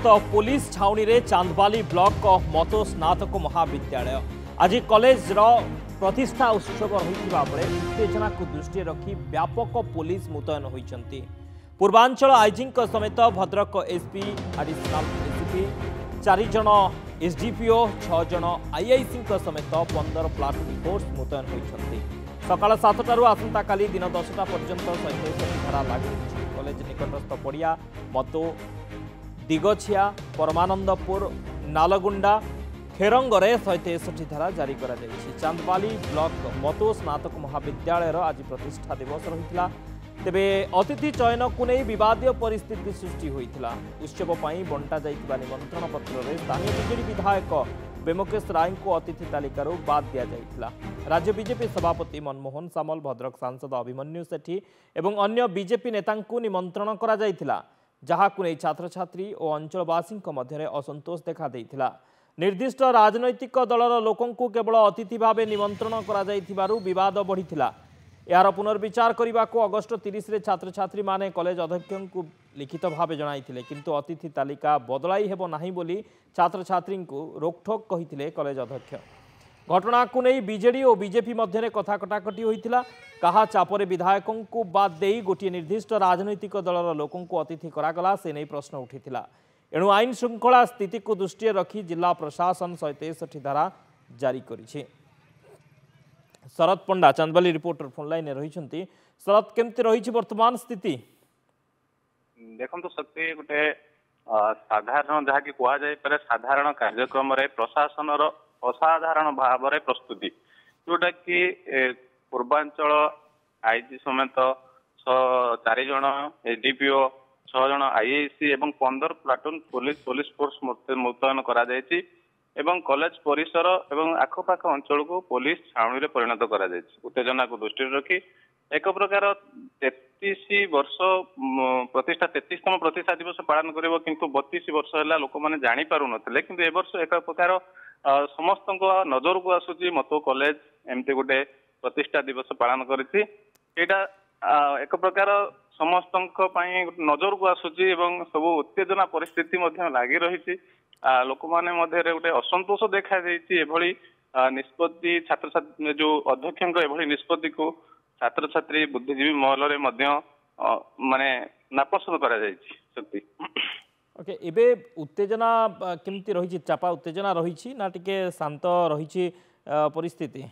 Police छाउनी रे chandbali block मतो स्नातक महाविद्यालय आज कॉलेज प्रतिष्ठा उत्सव रही उत्तेजना को दृष्टि रखी व्यापक पुलिस मुतयन होती। पूर्वांचल आईजी समेत भद्रक एसपी एडिशनल एसीपी 4 जन एसडीपीओ 6 जन आईआईसी समेत 15 प्लाटून फोर्स मुतयन होती। सकाळ 7टारू आसंता काली दिन 10टा पर्यंत 163 धारा लागू होती। कॉलेज निकटस्थ पड़िया मतो दिगछिया परमानंदपुर नालगुंडा खेरंगरे 163 धारा जारी करा जायछि। चांदबाली ब्लॉक मतो स्नातक महाविद्यालय आज प्रतिष्ठा दिवस रही। तेबे अतिथि चयन को नहीं विवादीय परिस्थिति सृष्टि होता। उत्सव पर बंटा जाइतिबा निमंत्रण पत्र में स्थानीय बीजेडी विधायक बेमकेश राय को अतिथि तालिकार बाद दि जाइतिला। राज्य बीजेपी सभापति मनमोहन सामल, भद्रक सांसद अभिमन्यु सेठी एवं अन्य बीजेपी नेता निमंत्रण करा जाइतिला, जहाकु नहीं छात्र छात्री और अंचलवासी मध्य असंतोष देखा देइतिला। निर्दिष्ट राजनैतिक दलर लोकंकु केवल अतिथि भाव निमंत्रण करा जाइतिबारु विवाद बढ़िथिला। यार पुनर्विचार करने को अगस्ट 30 रे छात्र छात्री माने कॉलेज अध्यक्ष को लिखित भाव जणाइथिले, किंतु अतिथि तालिका बदलाई हेबो नाही बोली छात्र छात्री को रोकठोक कहिथिले कॉलेज अध्यक्ष। घटना को नहीं बीजेडी और बीजेपी मध्य कथा कटाकटी होइथिला। कहा चापरे विधायकों को बाद देई गोटे निर्दिष्ट राजनैतिक दलर लोकों को अतिथि करागला से नहीं प्रश्न उठिथिला। एणु आईन श्रृंखला स्थिति को दृष्टि रखी जिला प्रशासन 163 धारा जारी करिछि। शरद पंडा चांदबाली रिपोर्टर फोन लाइन रही। शरद, केमती रही वर्तमान स्थिति? देखो तो शक्ति गोटे साधारण जहाँ कि कहुए साधारण कार्यक्रम प्रशासन असाधारण भाव प्रस्तुति जोटा कि पूर्वांचल आईजी समेत 4 जन एसडीपीओ 6 जन आईआईसी एवं 15 प्लाटून पुलिस फोर्स मुतयन करा जायछि एवं कॉलेज परिसर एवं आखपाख अंचल को पुलिस छाउनी रे परिणत करा जायछि। उत्तेजना को दृष्टि रखी एक प्रकार 33 वर्ष प्रतिष्ठा 33तम प्रतिष्ठा दिवस पालन करिवो, किंतु 32 वर्ष है लोक मैंने जानी पारु नथिले, किंतु ए वर्ष एक प्रकार समस्त नजर को आसुची मतो कॉलेज एमती गोटे प्रतिष्ठा दिवस पालन करिछि। एटा एक प्रकार समस्त नजर को आसुची एवं सब उत्तेजना परिस्थिति मध्य लागी रही। लोक माने मध्य गोटे असंतोष देखा देइछि। एभली निष्पत्ति छात्र छात्री जो अध्यक्ष एभली निष्पत्ति को छात्र छात्री बुद्धिजीवी महल रे मध्य माने नापसंद करा जाइछि। शक्ति ओके, एबे उत्तेजना केमती रही? चापा उत्तेजना रही ना टिके शांत रही परिस्थिति?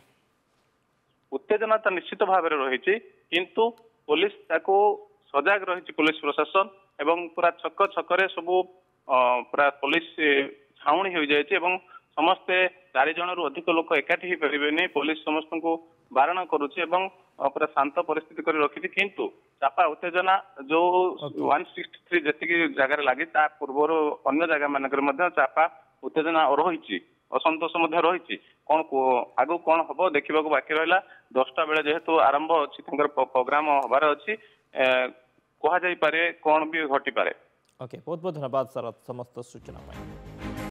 उत्तेजना तो निश्चित भाव रही, किंतु पुलिस ताको सजग रही। पुलिस प्रशासन एवं पूरा छक छकरे सबू पूरा पुलिस छाउणी हो जाए समस्ते 4 जनरू अधिक लोक एकाठी ही पारे। पुलिस समस्त को बारण करुच्ची पूरा शांत परिस्थिति कर रखी, किंतु चापा उत्तेजना जो 163 जी जगार लगी पूर्वर अन्य जगह मानक चापा उत्तेजना रही, असंतोष रही। कौन आगु कौन हम देखा बाकी रहा 10टा बेले जेहेतु आरंभ अच्छी प्रोग्राम हबार अच्छी कह जाई पारे कौन भी घटी पारे। ओके, बहुत बहुत धन्यवाद शरद समस्त सूचना।